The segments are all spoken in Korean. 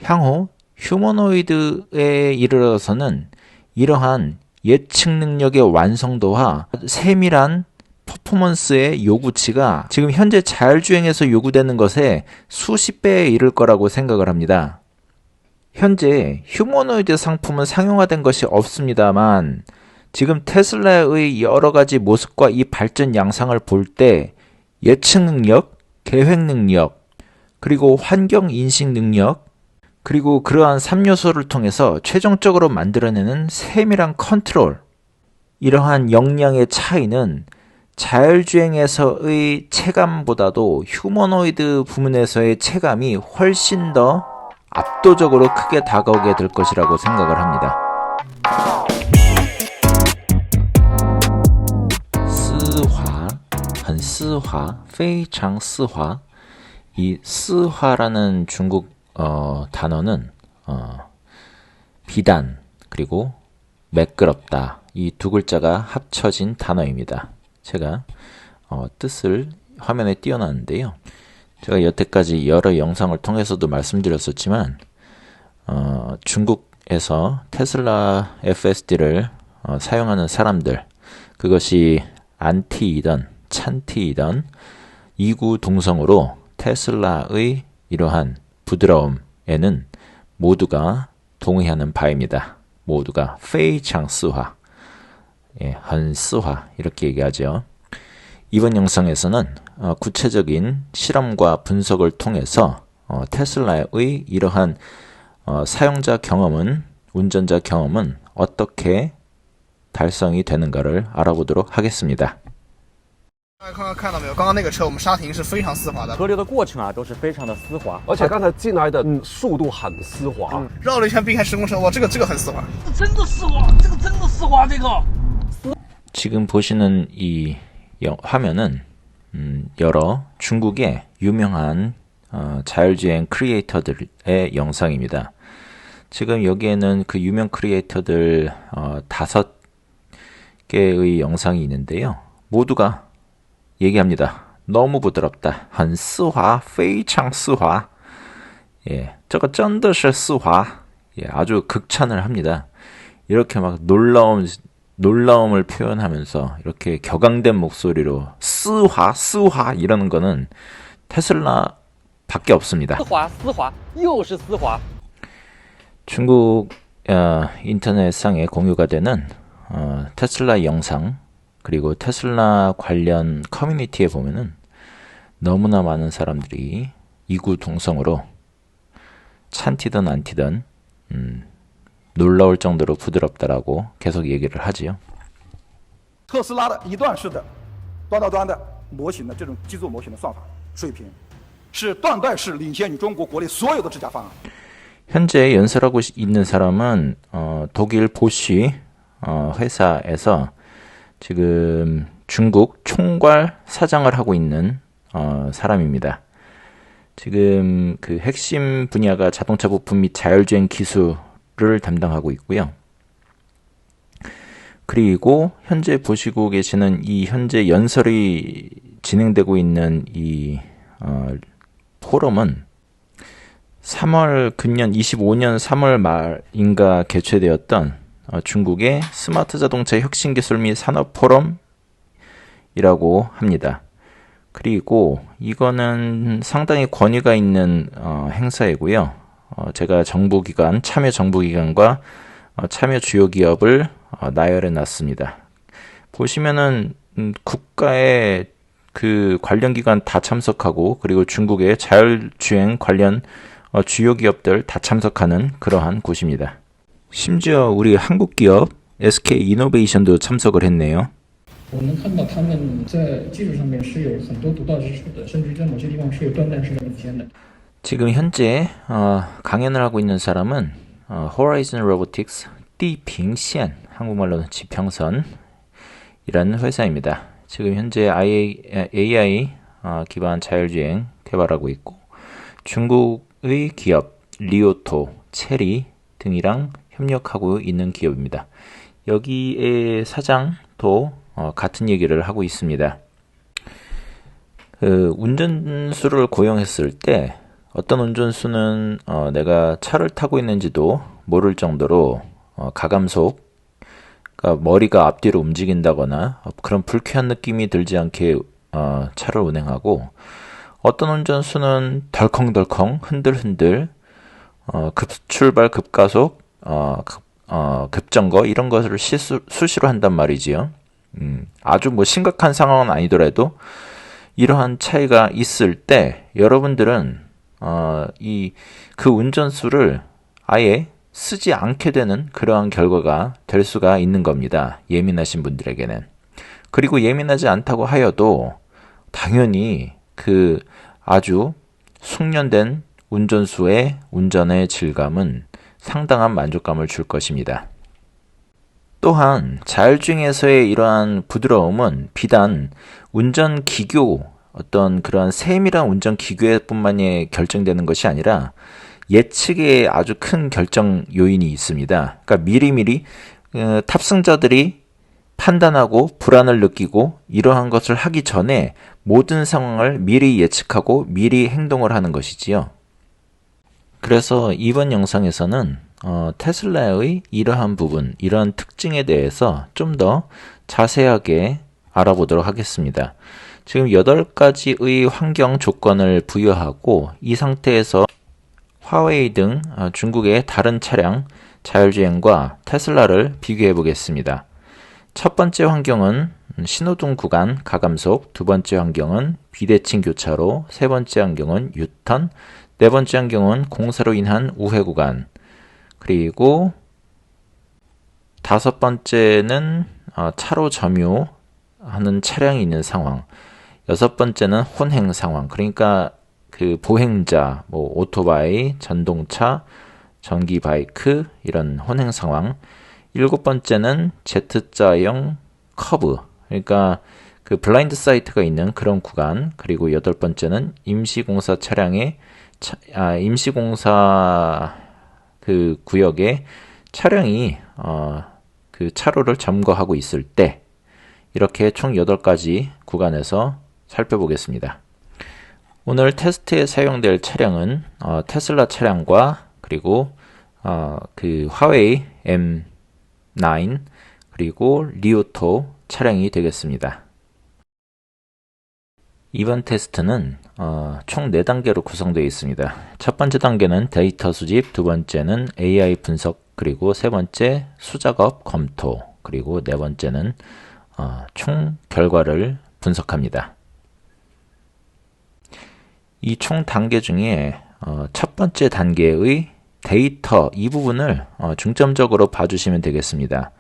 향후 휴머노이드에 이르러서는 이러한 예측 능력의 완성도와 세밀한 퍼포먼스의 요구치가 지금 현재 자율주행에서 요구되는 것에 수십 배에 이를 거라고 생각을 합니다. 현재 휴머노이드 상품은 상용화된 것이 없습니다만 지금 테슬라의 여러 가지 모습과 이 발전 양상을 볼 때 예측 능력, 계획 능력, 그리고 환경 인식 능력, 그리고 그러한 3요소를 통해서 최종적으로 만들어내는 세밀한 컨트롤, 이러한 역량의 차이는 자율주행에서의 체감보다도 휴머노이드 부문에서의 체감이 훨씬 더 압도적으로 크게 다가오게 될 것이라고 생각을 합니다. 丝滑, 很丝滑, 非常丝滑. 이 丝滑라는 중국 단어는 비단 그리고 매끄럽다, 이 두 글자가 합쳐진 단어입니다. 제가 뜻을 화면에 띄워놨는데요. 제가 여태까지 여러 영상을 통해서도 말씀드렸었지만 중국에서 테슬라 FSD를 사용하는 사람들, 그것이 안티이던 찬티이던 이구동성으로 테슬라의 이러한 부드러움에는 모두가 동의하는 바입니다. 모두가 非常丝滑, 很丝滑 이렇게 얘기하죠. 이번 영상에서는 구체적인 실험과 분석을 통해서 테슬라의 이러한 사용자 경험은, 운전자 경험은 어떻게 달성이 되는가를 알아보도록 하겠습니다. 刚刚看到没有？刚刚那个车我们刹停是非常丝滑的，河流的过程啊都是非常的丝滑，而且刚才进来的速度很丝滑，绕了一圈避开10公车，哇，这个很丝滑，真的丝滑，这个真的丝滑，这个。 지금 보시는 이 화면은 여러 중국의 유명한 자율주행 크리에이터들의 영상입니다. 지금 여기에는 그 유명 크리에이터들 5개의 영상이 있는데요. 모두가 얘기합니다. 너무 부드럽다. 很丝滑,非常丝滑. 예, 这个真的是丝滑. 예, 아주 극찬을 합니다. 이렇게 막 놀라움을 표현하면서 이렇게 격앙된 목소리로 스화 스화 이러는 거는 테슬라 밖에 없습니다. 丝滑丝滑又是丝滑. 중국 인터넷상에 공유가 되는 테슬라 영상, 그리고 테슬라 관련 커뮤니티에 보면은 너무나 많은 사람들이 이구동성으로 찬티든 안티든 놀라울 정도로 부드럽다라고 계속 얘기를 하지요. 特斯拉的一段式的端到端的模型的这种基座模型的算法水平，是断代式领先于中国国内所有的智驾方案。 현재 연설하고 있는 사람은 독일 보쉬 회사에서 지금 중국 총괄 사장을 하고 있는 사람입니다. 지금 그 핵심 분야가 자동차 부품 및 자율주행 기술을 담당하고 있고요. 그리고 현재 보시고 계시는 이 현재 연설이 진행되고 있는 이 포럼은 3월 근년 25년 3월 말인가 개최되었던 중국의 스마트 자동차 혁신 기술 및 산업 포럼이라고 합니다. 그리고 이거는 상당히 권위가 있는 행사이고요. 제가 정부기관, 참여 정부기관과 참여 주요 기업을 나열해 놨습니다. 보시면은 국가의 그 관련 기관 다 참석하고, 그리고 중국의 자율주행 관련 주요 기업들 다 참석하는 그러한 곳입니다. 심지어 우리 한국 기업 SK 이노베이션도 참석을 했네요. 我们看到他们在技术上面是有很多独到之处的，甚至在某些地方是有断代式的领先的。 지금 현재 강연을 하고 있는 사람은 Horizon Robotics 띠빙시안, 한국말로는 지평선이라는 회사입니다. 지금 현재 AI 기반 자율주행 개발하고 있고, 중국의 기업 리오토, 체리 등이랑 협력하고 있는 기업입니다. 여기의 사장도 같은 얘기를 하고 있습니다. 그 운전수를 고용했을 때 어떤 운전수는 내가 차를 타고 있는지도 모를 정도로 가감속, 그러니까 머리가 앞뒤로 움직인다거나 그런 불쾌한 느낌이 들지 않게 차를 운행하고, 어떤 운전수는 덜컹덜컹 흔들흔들 급출발 급가속 급정거 이런 것을 수시로 한단 말이지요. 아주 뭐 심각한 상황은 아니더라도 이러한 차이가 있을 때 여러분들은 그 운전수를 아예 쓰지 않게 되는 그러한 결과가 될 수가 있는 겁니다. 예민하신 분들에게는. 그리고 예민하지 않다고 하여도 당연히 그 아주 숙련된 운전수의 운전의 질감은 상당한 만족감을 줄 것입니다. 또한 자율주행에서의 이러한 부드러움은 비단 운전 기교, 어떤 그런 세밀한 운전 기교에뿐만이 결정되는 것이 아니라 예측에 아주 큰 결정 요인이 있습니다. 그러니까 미리미리 탑승자들이 판단하고 불안을 느끼고 이러한 것을 하기 전에 모든 상황을 미리 예측하고 미리 행동을 하는 것이지요. 그래서 이번 영상에서는 테슬라의 이러한 부분, 이러한 특징에 대해서 좀 더 자세하게 알아보도록 하겠습니다. 지금 8가지의 환경 조건을 부여하고 이 상태에서 화웨이 등 중국의 다른 차량 자율주행과 테슬라를 비교해 보겠습니다. 첫 번째 환경은 신호등 구간 가감속, 두 번째 환경은 비대칭 교차로, 세 번째 환경은 유턴, 네 번째 환경은 공사로 인한 우회 구간, 그리고 다섯 번째는 차로 점유하는 차량이 있는 상황, 여섯 번째는 혼행 상황, 그러니까 그 보행자, 뭐 오토바이, 전동차, 전기 바이크 이런 혼행 상황, 일곱 번째는 Z자형 커브, 그러니까 그 블라인드 사이트가 있는 그런 구간, 그리고 여덟 번째는 임시공사 차량의 임시공사 그 구역에 차량이 그 차로를 점거하고 있을 때, 이렇게 총 8가지 구간에서 살펴보겠습니다. 오늘 테스트에 사용될 차량은 테슬라 차량과 그리고 그 화웨이 M9 그리고 리오토 차량이 되겠습니다. 이번 테스트는 총 4단계로 구성되어 있습니다. 첫 번째 단계는 데이터 수집, 두 번째는 AI 분석, 그리고 세 번째 수작업 검토, 그리고 네 번째는 총 결과를 분석합니다. 이 총 단계 중에 첫 번째 단계의 데이터 이 부분을 중점적으로 봐주시면 되겠습니다.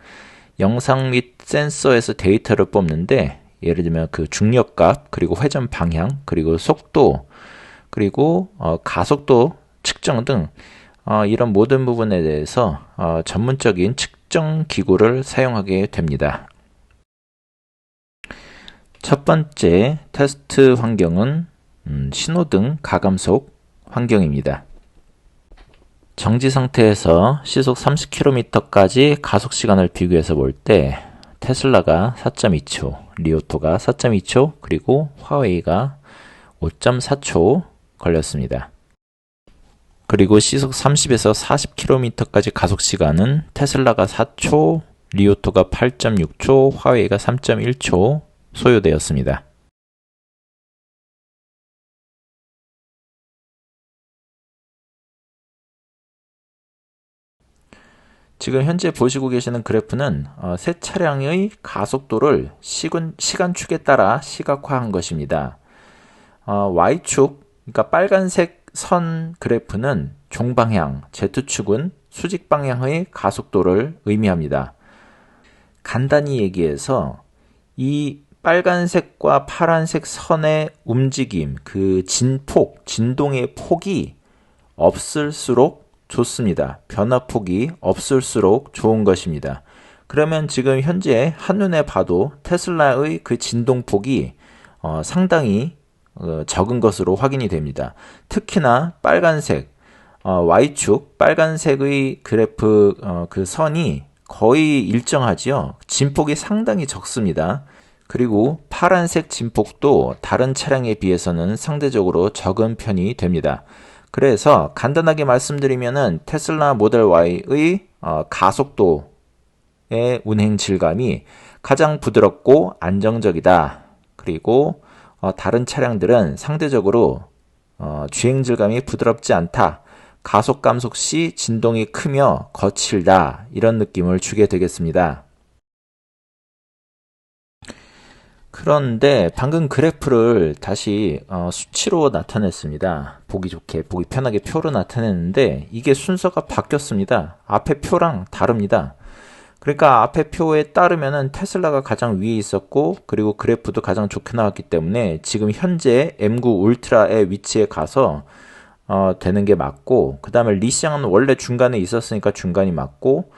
영상 및 센서에서 데이터를 뽑는데, 예를 들면 그 중력값, 그리고 회전 방향, 그리고 속도, 그리고 가속도 측정 등 이런 모든 부분에 대해서 전문적인 측정 기구를 사용하게 됩니다. 첫 번째 테스트 환경은 신호등 가감속 환경입니다. 정지 상태에서 시속 30km까지 가속 시간을 비교해서 볼 때 테슬라가 4.2초, 리오토가 4.2초, 그리고 화웨이가 5.4초 걸렸습니다. 그리고 시속 30에서 40km까지 가속 시간은 테슬라가 4초, 리오토가 8.6초, 화웨이가 3.1초 소요되었습니다. 지금 현재 보시고 계시는 그래프는 세 차량의 가속도를 시간축에 따라 시각화한 것입니다. Y축, 그러니까 빨간색 선 그래프는 종방향, Z축은 수직 방향의 가속도를 의미합니다. 간단히 얘기해서 이 빨간색과 파란색 선의 움직임, 그 진폭, 진동의 폭이 없을수록 좋습니다. 변화폭이 없을수록 좋은 것입니다. 그러면 지금 현재 한눈에 봐도 테슬라의 그 진동폭이 상당히 적은 것으로 확인이 됩니다. 특히나 빨간색, Y축, 빨간색의 그래프 그 선이 거의 일정하지요. 진폭이 상당히 적습니다. 그리고 파란색 진폭도 다른 차량에 비해서는 상대적으로 적은 편이 됩니다. 그래서 간단하게 말씀드리면은 테슬라 모델 Y의 가속도의 운행 질감이 가장 부드럽고 안정적이다. 그리고 다른 차량들은 상대적으로 주행 질감이 부드럽지 않다. 가속 감속 시 진동이 크며 거칠다. 이런 느낌을 주게 되겠습니다. 그런데 방금 그래프를 다시 수치로 나타냈습니다. 보기 좋게, 보기 편하게 표로 나타냈는데 이게 순서가 바뀌었습니다. 앞에 표랑 다릅니다. 그러니까 앞에 표에 따르면은 테슬라가 가장 위에 있었고, 그리고 그래프도 가장 좋게 나왔기 때문에 지금 현재 M9 울트라의 위치에 가서 되는 게 맞고, 그 다음에 리쌍은 원래 중간에 있었으니까 중간이 맞고,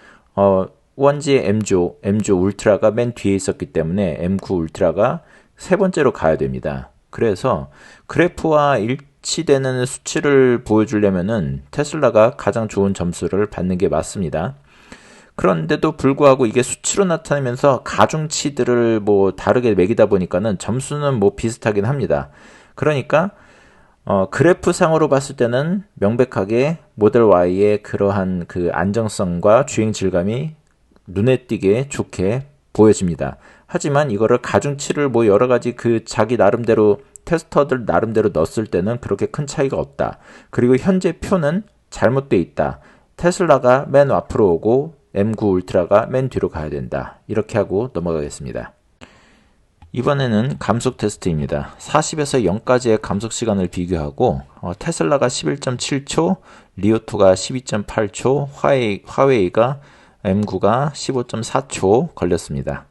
원지의 M조 울트라가 맨 뒤에 있었기 때문에 M9 울트라가 세 번째로 가야 됩니다. 그래서 그래프와 일치되는 수치를 보여주려면은 테슬라가 가장 좋은 점수를 받는 게 맞습니다. 그런데도 불구하고 이게 수치로 나타내면서 가중치들을 뭐 다르게 매기다 보니까는 점수는 뭐 비슷하긴 합니다. 그러니까 그래프 상으로 봤을 때는 명백하게 모델 Y의 그러한 그 안정성과 주행 질감이 눈에 띄게 좋게 보여집니다. 하지만 이거를 가중치를 뭐 여러 가지 그 자기 나름대로 테스터들 나름대로 넣었을 때는 그렇게 큰 차이가 없다. 그리고 현재 표는 잘못되어 있다. 테슬라가 맨 앞으로 오고 M9 울트라가 맨 뒤로 가야 된다. 이렇게 하고 넘어가겠습니다. 이번에는 감속 테스트입니다. 40에서 0까지의 감속 시간을 비교하고 테슬라가 11.7초, 리오토가 12.8초, 화웨이가 M9가 15.4초 걸렸습니다.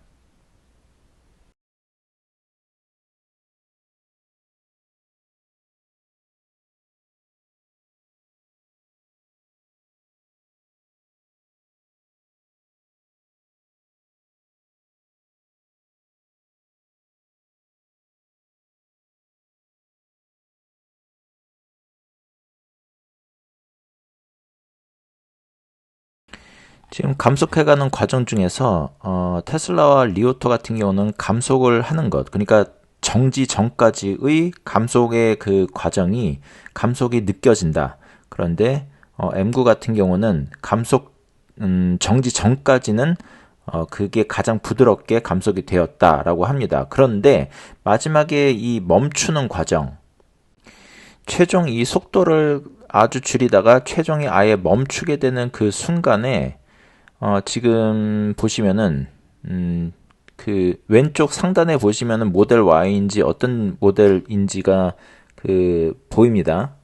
지금 감속해가는 과정 중에서 테슬라와 리오토 같은 경우는 감속을 하는 것, 그러니까 정지 전까지의 감속의 그 과정이 감속이 느껴진다. 그런데 M9 같은 경우는 감속 정지 전까지는 그게 가장 부드럽게 감속이 되었다라고 합니다. 그런데 마지막에 이 멈추는 과정, 최종 이 속도를 아주 줄이다가 최종이 아예 멈추게 되는 그 순간에 지금 보시면은 그 왼쪽 상단에 보시면은 모델 Y인지 어떤 모델인지가 보입니다.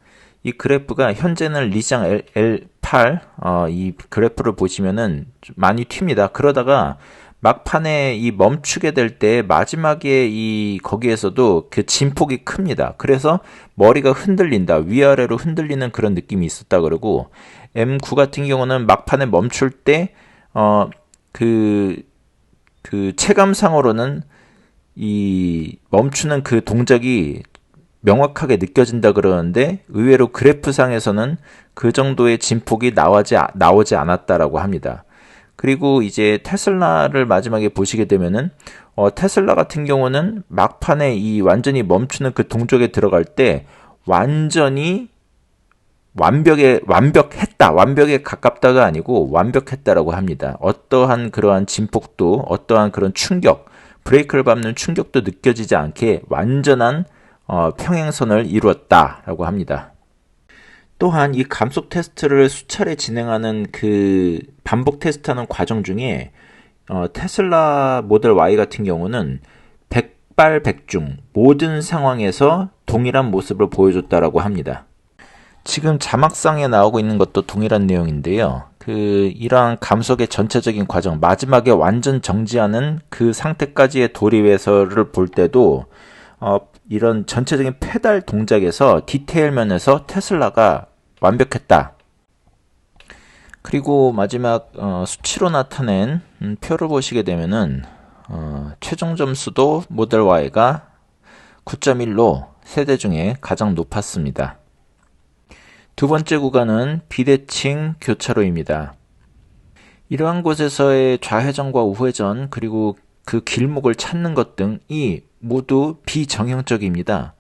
이 그래프가 현재는 리쌍 L8 이 그래프를 보시면은 좀 많이 튑니다. 그러다가 막판에 이 멈추게 될 때 마지막에 이 거기에서도 그 진폭이 큽니다. 그래서 머리가 흔들린다, 위아래로 흔들리는 그런 느낌이 있었다 그러고, M9 같은 경우는 막판에 멈출 때 그 체감상으로는 이 멈추는 그 동작이 명확하게 느껴진다 그러는데 의외로 그래프상에서는 그 정도의 진폭이 나오지 않았다라고 합니다. 그리고 이제 테슬라를 마지막에 보시게 되면은 테슬라 같은 경우는 막판에 이 완전히 멈추는 그 동작에 들어갈 때 완전히 완벽에 가깝다가 아니고 완벽했다라고 합니다. 어떠한 그러한 진폭도, 어떠한 그런 충격, 브레이크를 밟는 충격도 느껴지지 않게 완전한 평행선을 이루었다라고 합니다. 또한 이 감속 테스트를 수차례 진행하는 그 반복 테스트하는 과정 중에 테슬라 모델 Y 같은 경우는 백발백중 모든 상황에서 동일한 모습을 보여줬다라고 합니다. 지금 자막상에 나오고 있는 것도 동일한 내용인데요. 이러한 감속의 전체적인 과정, 마지막에 완전 정지하는 그 상태까지의 도립에서를 볼 때도 이런 전체적인 페달 동작에서 디테일 면에서 테슬라가 완벽했다. 그리고 마지막 수치로 나타낸 표를 보시게 되면은 최종 점수도 모델 Y가 9.1로 세대 중에 가장 높았습니다. 두 번째 구간은 비대칭 교차로입니다. 이러한 곳에서의 좌회전과 우회전, 그리고 그 길목을 찾는 것 등이 모두 비정형적입니다.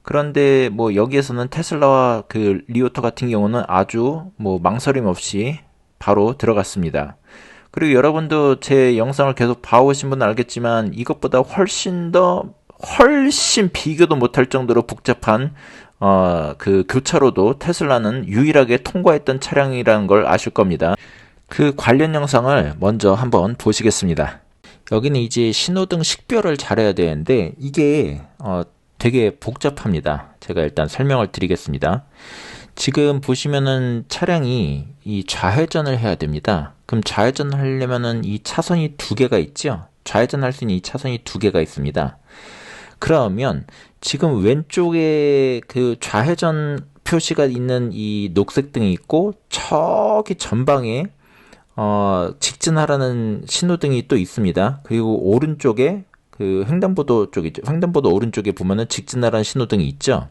그런데 뭐 여기에서는 테슬라와 그 리오토 같은 경우는 아주 뭐 망설임 없이 바로 들어갔습니다. 그리고 여러분도 제 영상을 계속 봐오신 분은 알겠지만 이것보다 훨씬 비교도 못할 정도로 복잡한 그 교차로도 테슬라는 유일하게 통과했던 차량이라는 걸 아실 겁니다. 그 관련 영상을 먼저 한번 보시겠습니다. 여기는 이제 신호등 식별을 잘해야 되는데 이게 되게 복잡합니다. 제가 일단 설명을 드리겠습니다. 지금 보시면은 차량이 이 좌회전을 해야 됩니다. 그럼 좌회전을 하려면은 이 차선이 두 개가 있죠? 좌회전할 수 있는 이 차선이 두 개가 있습니다. 그러면 지금 왼쪽에 그 좌회전 표시가 있는 이 녹색 등이 있고 저기 전방에 직진하라는 신호등이 또 있습니다. 그리고 오른쪽에 그 횡단보도 쪽이죠. 횡단보도 오른쪽에 보면은 직진하라는 신호등이 있죠.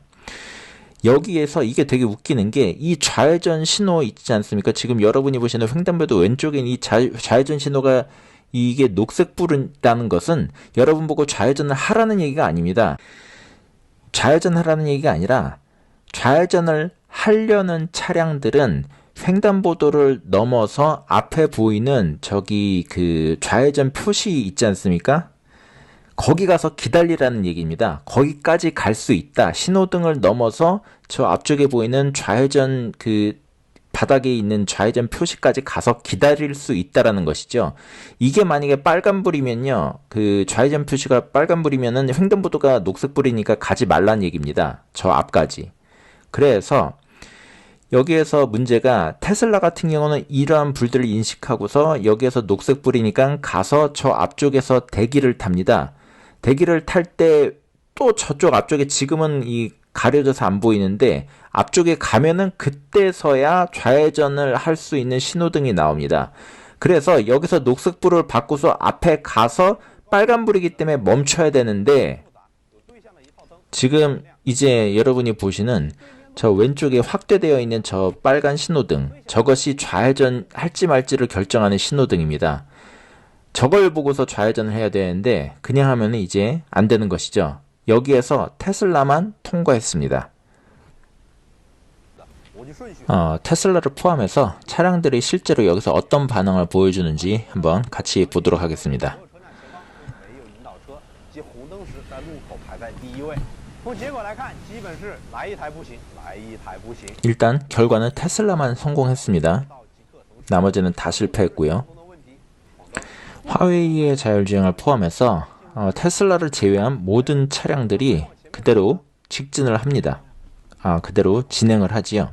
여기에서 이게 되게 웃기는 게 이 좌회전 신호 있지 않습니까? 지금 여러분이 보시는 횡단보도 왼쪽에 이 좌회전 신호가 이게 녹색 불이라는 것은 여러분 보고 좌회전을 하라는 얘기가 아닙니다. 좌회전하라는 얘기가 아니라 좌회전을 하려는 차량들은 횡단보도를 넘어서 앞에 보이는 저기 그 좌회전 표시 있지 않습니까? 거기 가서 기다리라는 얘기입니다. 거기까지 갈 수 있다. 신호등을 넘어서 저 앞쪽에 보이는 좌회전 그 바닥에 있는 좌회전 표시까지 가서 기다릴 수 있다라는 것이죠. 이게 만약에 빨간불이면요. 그 좌회전 표시가 빨간불이면은 횡단보도가 녹색불이니까 가지 말라는 얘기입니다. 저 앞까지. 그래서 여기에서 문제가 테슬라 같은 경우는 이러한 불들을 인식하고서 여기에서 녹색불이니까 가서 저 앞쪽에서 대기를 탑니다. 대기를 탈 때 또 저쪽 앞쪽에 지금은 이 가려져서 안 보이는데 앞쪽에 가면은 그때서야 좌회전을 할 수 있는 신호등이 나옵니다. 그래서 여기서 녹색불을 받고서 앞에 가서 빨간불이기 때문에 멈춰야 되는데 지금 이제 여러분이 보시는 저 왼쪽에 확대되어 있는 저 빨간 신호등, 저것이 좌회전 할지 말지를 결정하는 신호등입니다. 저걸 보고서 좌회전을 해야 되는데 그냥 하면 이제 안 되는 것이죠. 여기에서 테슬라만 통과했습니다. 테슬라를 포함해서 차량들이 실제로 여기서 어떤 반응을 보여주는지 한번 같이 보도록 하겠습니다. 일단 결과는 테슬라만 성공했습니다. 나머지는 다 실패했고요. 화웨이의 자율주행을 포함해서 테슬라를 제외한 모든 차량들이 그대로 직진을 합니다. 그대로 진행을 하지요.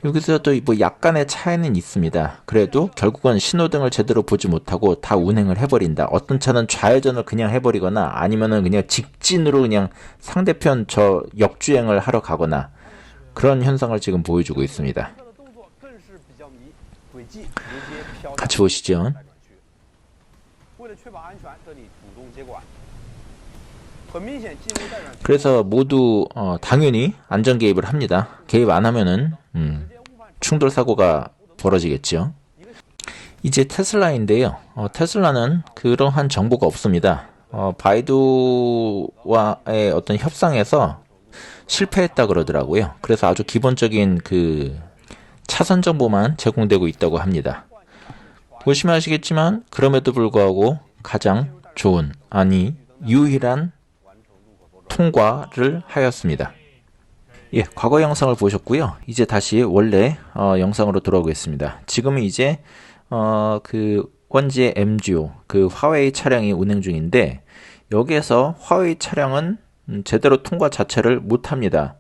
여기서도 뭐 약간의 차이는 있습니다. 그래도 결국은 신호등을 제대로 보지 못하고 다 운행을 해버린다. 어떤 차는 좌회전을 그냥 해버리거나 아니면은 그냥 직진으로 그냥 상대편 저 역주행을 하러 가거나 그런 현상을 지금 보여주고 있습니다. 같이 보시죠. 그래서 모두 당연히 안전 개입을 합니다. 개입 안 하면은 충돌 사고가 벌어지겠죠. 이제 테슬라인데요. 테슬라는 그러한 정보가 없습니다. 바이두와의 어떤 협상에서 실패했다 그러더라고요. 그래서 아주 기본적인 그 차선 정보만 제공되고 있다고 합니다. 보시면 아시겠지만 그럼에도 불구하고 가장 좋은 유일한 통과를 하였습니다. 예, 과거 영상을 보셨고요. 이제 다시 원래 영상으로 돌아오겠습니다. 지금은 이제 그 원지의 MGO 그 화웨이 차량이 운행 중인데 여기에서 화웨이 차량은 제대로 통과 자체를 못합니다.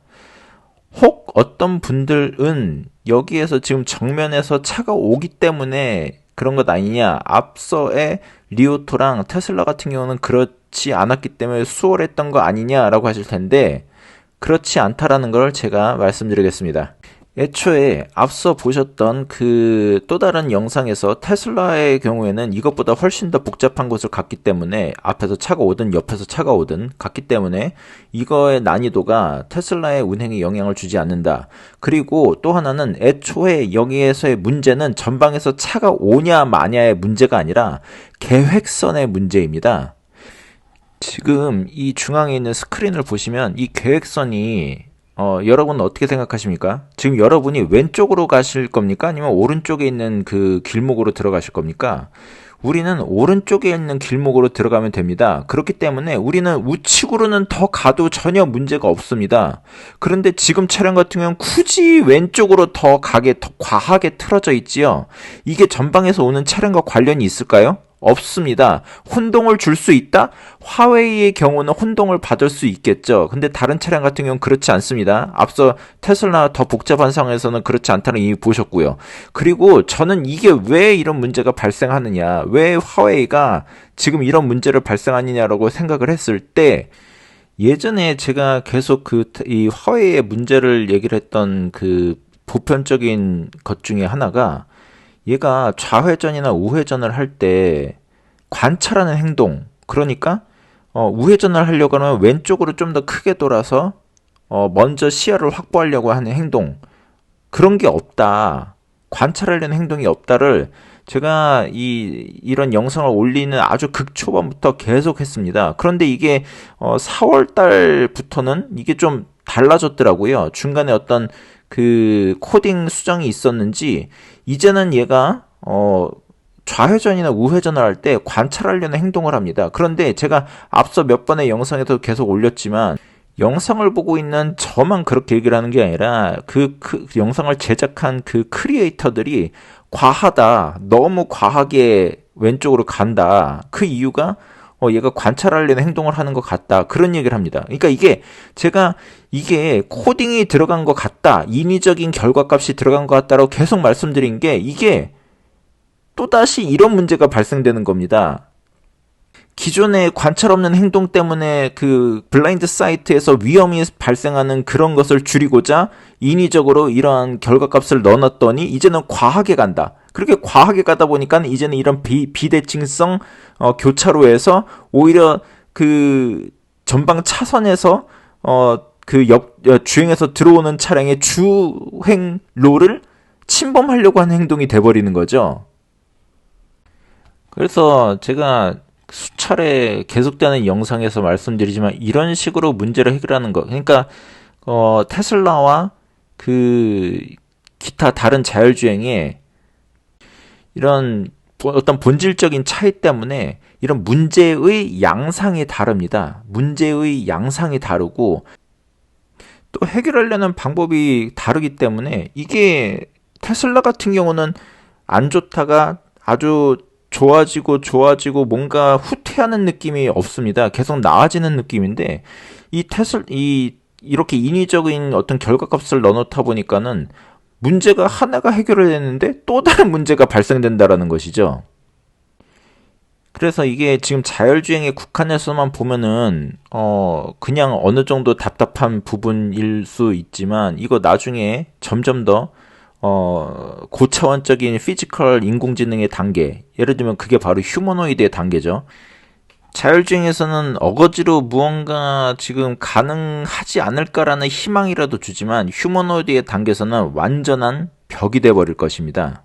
혹 어떤 분들은 여기에서 지금 정면에서 차가 오기 때문에 그런 것 아니냐. 앞서의 리오토랑 테슬라 같은 경우는 그렇지 않았기 때문에 수월했던 거 아니냐라고 하실 텐데 그렇지 않다라는 걸 제가 말씀드리겠습니다. 애초에 앞서 보셨던 그 또 다른 영상에서 테슬라의 경우에는 이것보다 훨씬 더 복잡한 곳을 갔기 때문에 앞에서 차가 오든 옆에서 차가 오든 갔기 때문에 이거의 난이도가 테슬라의 운행에 영향을 주지 않는다. 그리고 또 하나는 애초에 여기에서의 문제는 전방에서 차가 오냐 마냐의 문제가 아니라 계획선의 문제입니다. 지금 이 중앙에 있는 스크린을 보시면 이 계획선이 여러분 어떻게 생각하십니까? 지금 여러분이 왼쪽으로 가실 겁니까? 아니면 오른쪽에 있는 그 길목으로 들어가실 겁니까? 우리는 오른쪽에 있는 길목으로 들어가면 됩니다. 그렇기 때문에 우리는 우측으로는 더 가도 전혀 문제가 없습니다. 그런데 지금 차량 같은 경우는 굳이 왼쪽으로 더 과하게 틀어져 있지요. 이게 전방에서 오는 차량과 관련이 있을까요? 없습니다. 혼동을 줄 수 있다? 화웨이의 경우는 혼동을 받을 수 있겠죠. 근데 다른 차량 같은 경우는 그렇지 않습니다. 앞서 테슬라 더 복잡한 상황에서는 그렇지 않다는 이미 보셨고요. 그리고 저는 이게 왜 이런 문제가 발생하느냐, 왜 화웨이가 지금 이런 문제를 발생하느냐라고 생각을 했을 때, 예전에 제가 계속 이 화웨이의 문제를 얘기를 했던 그 보편적인 것 중에 하나가, 얘가 좌회전이나 우회전을 할 때 관찰하는 행동, 그러니까 우회전을 하려고 하면 왼쪽으로 좀 더 크게 돌아서 먼저 시야를 확보하려고 하는 행동, 그런 게 없다, 관찰하려는 행동이 없다를 제가 이런 영상을 올리는 아주 극초반부터 계속 했습니다. 그런데 이게 4월 달부터는 이게 좀 달라졌더라고요. 중간에 어떤 그 코딩 수정이 있었는지 이제는 얘가 좌회전이나 우회전을 할 때 관찰하려는 행동을 합니다. 그런데 제가 앞서 몇 번의 영상에도 계속 올렸지만, 영상을 보고 있는 저만 그렇게 얘기를 하는 게 아니라 그 영상을 제작한 그 크리에이터들이 과하다, 너무 과하게 왼쪽으로 간다, 그 이유가 얘가 관찰하려는 행동을 하는 것 같다, 그런 얘기를 합니다. 그러니까 이게 코딩이 들어간 것 같다, 인위적인 결과값이 들어간 것 같다라고 계속 말씀드린 게, 이게 또다시 이런 문제가 발생되는 겁니다. 기존의 관찰 없는 행동 때문에 그 블라인드 사이트에서 위험이 발생하는 그런 것을 줄이고자 인위적으로 이러한 결과값을 넣어놨더니 이제는 과하게 간다. 그렇게 과하게 가다 보니까 이제는 이런 비대칭성 교차로에서 오히려 그 전방 차선에서 주행해서 들어오는 차량의 주행로를 침범하려고 하는 행동이 돼버리는 거죠. 그래서 제가 수차례 계속되는 영상에서 말씀드리지만, 이런 식으로 문제를 해결하는 것, 그러니까 테슬라와 그 기타 다른 자율주행에 이런 어떤 본질적인 차이 때문에 이런 문제의 양상이 다릅니다. 문제의 양상이 다르고 또 해결하려는 방법이 다르기 때문에, 이게 테슬라 같은 경우는 안 좋다가 아주 좋아지고 뭔가 후퇴하는 느낌이 없습니다. 계속 나아지는 느낌인데, 이렇게 인위적인 어떤 결과값을 넣어놓다 보니까는 문제가 하나가 해결을 했는데 또 다른 문제가 발생된다라는 것이죠. 그래서 이게 지금 자율주행에 국한해서만 보면은 그냥 어느 정도 답답한 부분일 수 있지만, 이거 나중에 점점 더 고차원적인 피지컬 인공지능의 단계, 예를 들면 그게 바로 휴머노이드의 단계죠. 자율주행에서는 어거지로 무언가 지금 가능하지 않을까라는 희망이라도 주지만, 휴머노이드의 단계에서는 완전한 벽이 돼버릴 것입니다.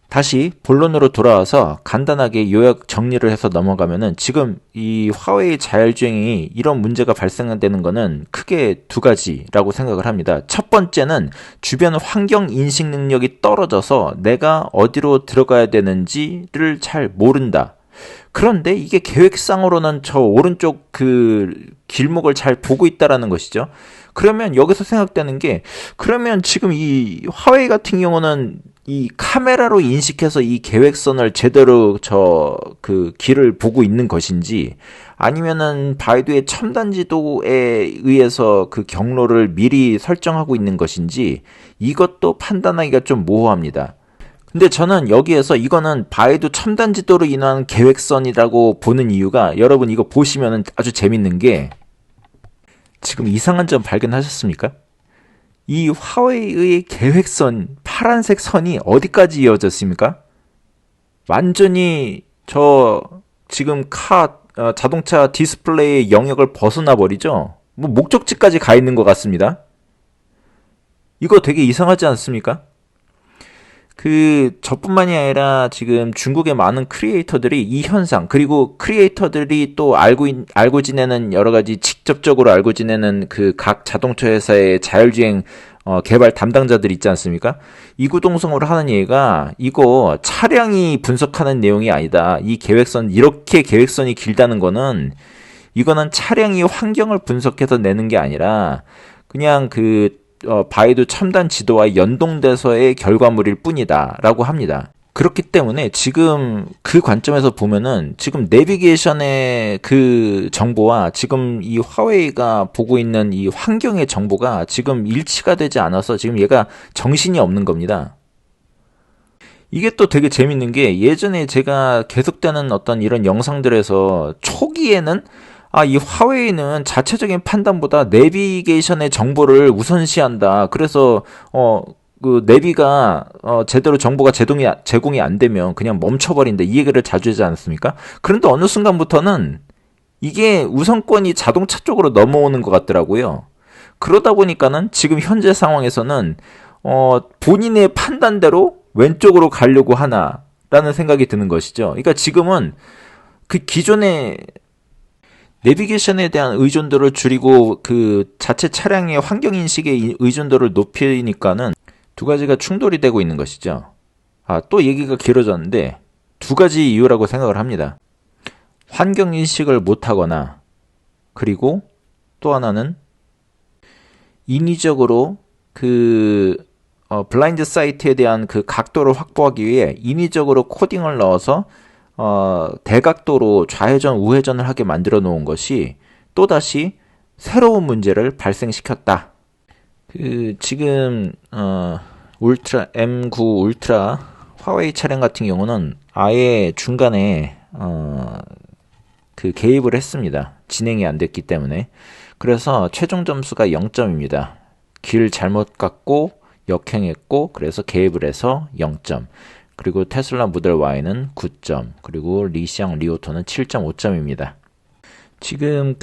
다시 본론으로 돌아와서 간단하게 요약 정리를 해서 넘어가면은, 지금 이 화웨이 자율주행이 이런 문제가 발생되는 거는 크게 두 가지라고 생각을 합니다. 첫 번째는 주변 환경 인식 능력이 떨어져서 내가 어디로 들어가야 되는지를 잘 모른다. 그런데 이게 계획상으로는 저 오른쪽 그 길목을 잘 보고 있다라는 것이죠. 그러면 여기서 생각되는 게, 그러면 지금 이 화웨이 같은 경우는 이 카메라로 인식해서 이 계획선을 제대로 그 길을 보고 있는 것인지, 아니면은 바이두의 첨단 지도에 의해서 그 경로를 미리 설정하고 있는 것인지, 이것도 판단하기가 좀 모호합니다. 근데 저는 여기에서 이거는 바이두 첨단 지도로 인한 계획선이라고 보는 이유가, 여러분 이거 보시면은 아주 재밌는 게, 지금 이상한 점 발견하셨습니까? 이 화웨이의 계획선, 파란색 선이 어디까지 이어졌습니까? 완전히 지금 자동차 디스플레이의 영역을 벗어나 버리죠? 목적지까지 가 있는 것 같습니다. 이거 되게 이상하지 않습니까? 저뿐만이 아니라 지금 중국의 많은 크리에이터들이 이 현상, 그리고 크리에이터들이 또 알고 지내는 여러 가지 직접적으로 알고 지내는 그 각 자동차 회사의 자율주행 개발 담당자들 있지 않습니까? 이구동성으로 하는 얘기가 이거 차량이 분석하는 내용이 아니다. 이 계획선, 이렇게 계획선이 길다는 거는 이거는 차량이 환경을 분석해서 내는 게 아니라 그냥 바이두 첨단 지도와 연동돼서의 결과물일 뿐이다 라고 합니다. 그렇기 때문에 지금 그 관점에서 보면은 지금 내비게이션의 그 정보와 지금 이 화웨이가 보고 있는 이 환경의 정보가 지금 일치가 되지 않아서 지금 얘가 정신이 없는 겁니다. 이게 또 되게 재밌는 게 예전에 제가 계속되는 어떤 이런 영상들에서 초기에는 이 화웨이는 자체적인 판단보다 내비게이션의 정보를 우선시한다. 그래서 그 내비가 제대로 정보가 제공이 안 되면 그냥 멈춰버린다. 이 얘기를 자주 하지 않았습니까? 그런데 어느 순간부터는 이게 우선권이 자동차 쪽으로 넘어오는 것 같더라고요. 그러다 보니까는 지금 현재 상황에서는 본인의 판단대로 왼쪽으로 가려고 하나라는 생각이 드는 것이죠. 그러니까 지금은 그 기존의 내비게이션에 대한 의존도를 줄이고 그 자체 차량의 환경인식의 의존도를 높이니까는 두 가지가 충돌이 되고 있는 것이죠. 또 얘기가 길어졌는데 두 가지 이유라고 생각을 합니다. 환경인식을 못하거나 그리고 또 하나는 인위적으로 블라인드 사이트에 대한 그 각도를 확보하기 위해 인위적으로 코딩을 넣어서 대각도로 좌회전 우회전을 하게 만들어 놓은 것이 또다시 새로운 문제를 발생시켰다. 지금 울트라 M9 울트라 화웨이 차량 같은 경우는 아예 중간에 개입을 했습니다. 진행이 안 됐기 때문에. 그래서 최종 점수가 0점입니다. 길 잘못 갔고 역행했고 그래서 개입을 해서 0점. 그리고 테슬라 모델 Y는 9점, 그리고 리쌍 리오토는 7.5점입니다. 지금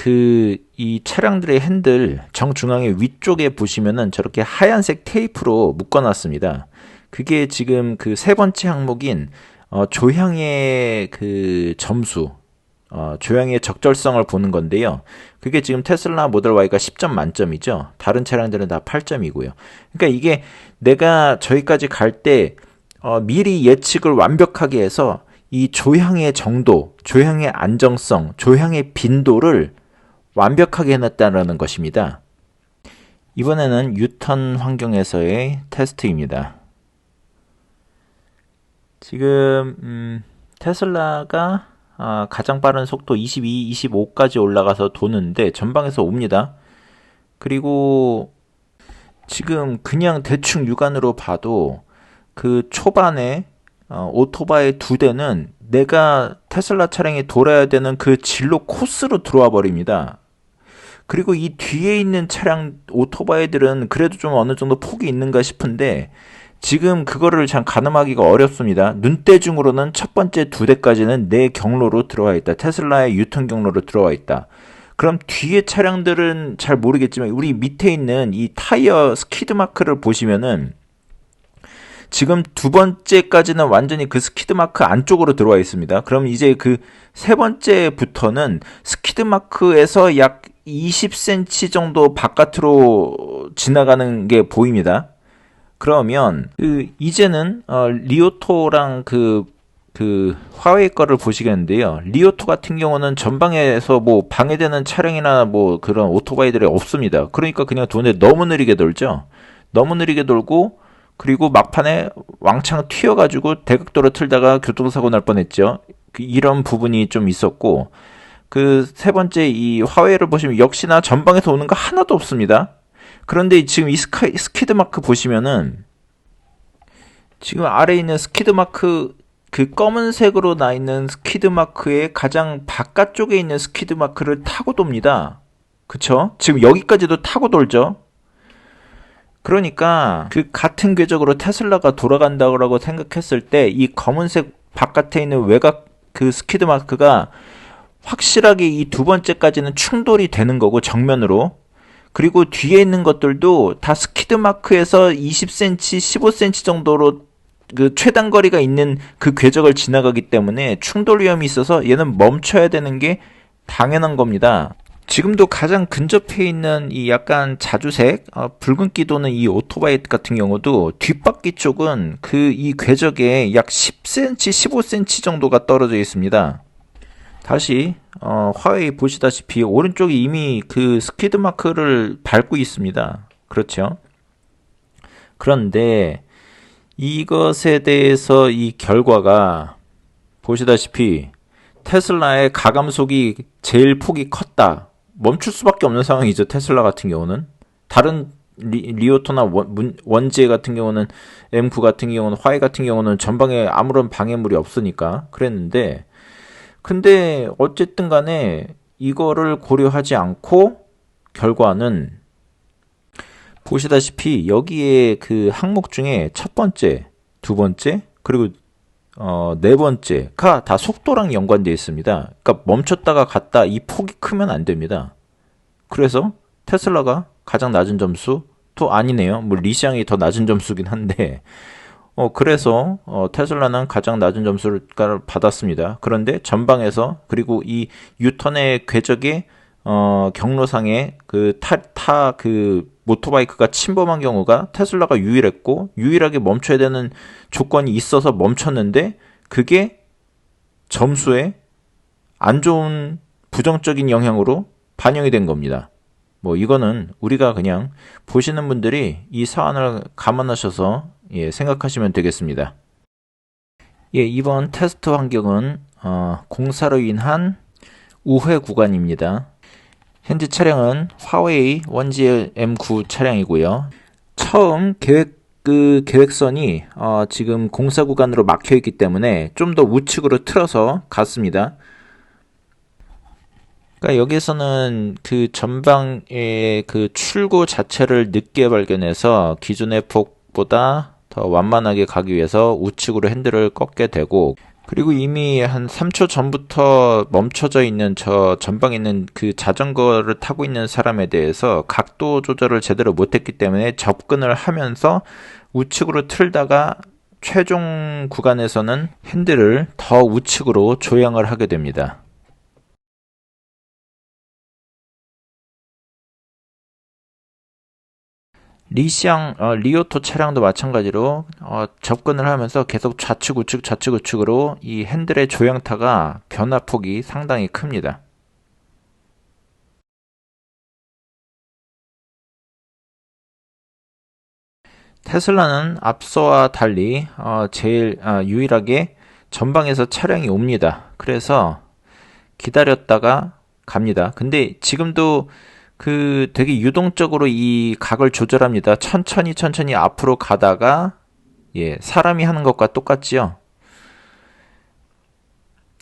이 차량들의 핸들 정중앙의 위쪽에 보시면은 저렇게 하얀색 테이프로 묶어놨습니다. 그게 지금 그 세 번째 항목인 조향의 그 점수, 조향의 적절성을 보는 건데요. 그게 지금 테슬라 모델 Y가 10점 만점이죠. 다른 차량들은 다 8점이고요. 그러니까 이게 내가 저기까지 갈 때 미리 예측을 완벽하게 해서 이 조향의 정도, 조향의 안정성, 조향의 빈도를 완벽하게 해놨다는 것입니다. 이번에는 유턴 환경에서의 테스트입니다. 지금 테슬라가 가장 빠른 속도 22, 25까지 올라가서 도는데 전방에서 옵니다. 그리고 지금 그냥 대충 육안으로 봐도 그 초반에 오토바이 2대는 내가 테슬라 차량이 돌아야 되는 그 진로 코스로 들어와 버립니다. 그리고 이 뒤에 있는 차량 오토바이들은 그래도 좀 어느 정도 폭이 있는가 싶은데 지금 그거를 참 가늠하기가 어렵습니다. 눈대중으로는 첫 번째 2대까지는 내 경로로 들어와 있다. 테슬라의 유턴 경로로 들어와 있다. 그럼 뒤에 차량들은 잘 모르겠지만 우리 밑에 있는 이 타이어 스키드 마크를 보시면은 지금 두 번째까지는 완전히 그 스키드 마크 안쪽으로 들어와 있습니다. 그럼 이제 그 세 번째부터는 스키드 마크에서 약 20cm 정도 바깥으로 지나가는 게 보입니다. 그러면 이제는 리오토랑 화웨이 거를 보시겠는데요. 리오토 같은 경우는 전방에서 뭐 방해되는 차량이나 뭐 그런 오토바이들이 없습니다. 그러니까 그냥 도는데 너무 느리게 돌죠. 너무 느리게 돌고 그리고 막판에 왕창 튀어가지고 대각도로 틀다가 교통사고 날 뻔했죠. 이런 부분이 좀 있었고 그 세 번째 이 화웨이를 보시면 역시나 전방에서 오는 거 하나도 없습니다. 그런데 지금 이 스키드 마크 보시면은 지금 아래에 있는 스키드 마크 그 검은색으로 나 있는 스키드 마크의 가장 바깥쪽에 있는 스키드 마크를 타고 돕니다. 그쵸? 지금 여기까지도 타고 돌죠. 그러니까 그 같은 궤적으로 테슬라가 돌아간다고 생각했을 때 이 검은색 바깥에 있는 외곽 그 스키드 마크가 확실하게 이 두 번째까지는 충돌이 되는 거고 정면으로 그리고 뒤에 있는 것들도 다 스키드 마크에서 20cm, 15cm 정도로 그 최단거리가 있는 그 궤적을 지나가기 때문에 충돌 위험이 있어서 얘는 멈춰야 되는 게 당연한 겁니다. 지금도 가장 근접해 있는 이 약간 자주색 붉은기 도는 이 오토바이 같은 경우도 뒷바퀴 쪽은 그 이 궤적에 약 10cm, 15cm 정도가 떨어져 있습니다. 다시 화웨이 보시다시피 오른쪽이 이미 그 스피드 마크를 밟고 있습니다. 그렇죠? 그런데 이것에 대해서 이 결과가 보시다시피 테슬라의 가감속이 제일 폭이 컸다. 멈출 수밖에 없는 상황이죠. 테슬라 같은 경우는. 다른 리오토나 원지에 같은 경우는 M9 같은 경우는 화웨이 같은 경우는 전방에 아무런 방해물이 없으니까 그랬는데 근데 어쨌든 간에 이거를 고려하지 않고 결과는 보시다시피 여기에 그 항목 중에 첫 번째, 두 번째, 그리고 네 번째가 다 속도랑 연관되어 있습니다. 그러니까 멈췄다가 갔다 이 폭이 크면 안 됩니다. 그래서 테슬라가 가장 낮은 점수 또 아니네요. 뭐 리쌍이 더 낮은 점수긴 한데 그래서 테슬라는 가장 낮은 점수를 받았습니다. 그런데 전방에서 그리고 이 유턴의 궤적의 경로상에 그 모토바이크가 침범한 경우가 테슬라가 유일했고 유일하게 멈춰야 되는 조건이 있어서 멈췄는데 그게 점수에 안 좋은 부정적인 영향으로 반영이 된 겁니다. 뭐 이거는 우리가 그냥 보시는 분들이 이 사안을 감안하셔서 생각하시면 되겠습니다. 이번 테스트 환경은 공사로 인한 우회 구간입니다. 현재 차량은 화웨이 원지 M9 차량이고요. 처음 계획선이 지금 공사 구간으로 막혀 있기 때문에 좀 더 우측으로 틀어서 갔습니다. 그러니까 여기서는 그 전방의 그 출구 자체를 늦게 발견해서 기존의 폭보다 더 완만하게 가기 위해서 우측으로 핸들을 꺾게 되고 그리고 이미 한 3초 전부터 멈춰져 있는 저 전방에 있는 그 자전거를 타고 있는 사람에 대해서 각도 조절을 제대로 못했기 때문에 접근을 하면서 우측으로 틀다가 최종 구간에서는 핸들을 더 우측으로 조향을 하게 됩니다. 리오토 차량도 마찬가지로 접근을 하면서 계속 좌측 우측으로 이 핸들의 조향타가 변화폭이 상당히 큽니다. 테슬라는 앞서와 달리 제일 유일하게 전방에서 차량이 옵니다. 그래서 기다렸다가 갑니다. 근데 지금도 그 되게 유동적으로 이 각을 조절합니다. 천천히 앞으로 가다가 사람이 하는 것과 똑같지요.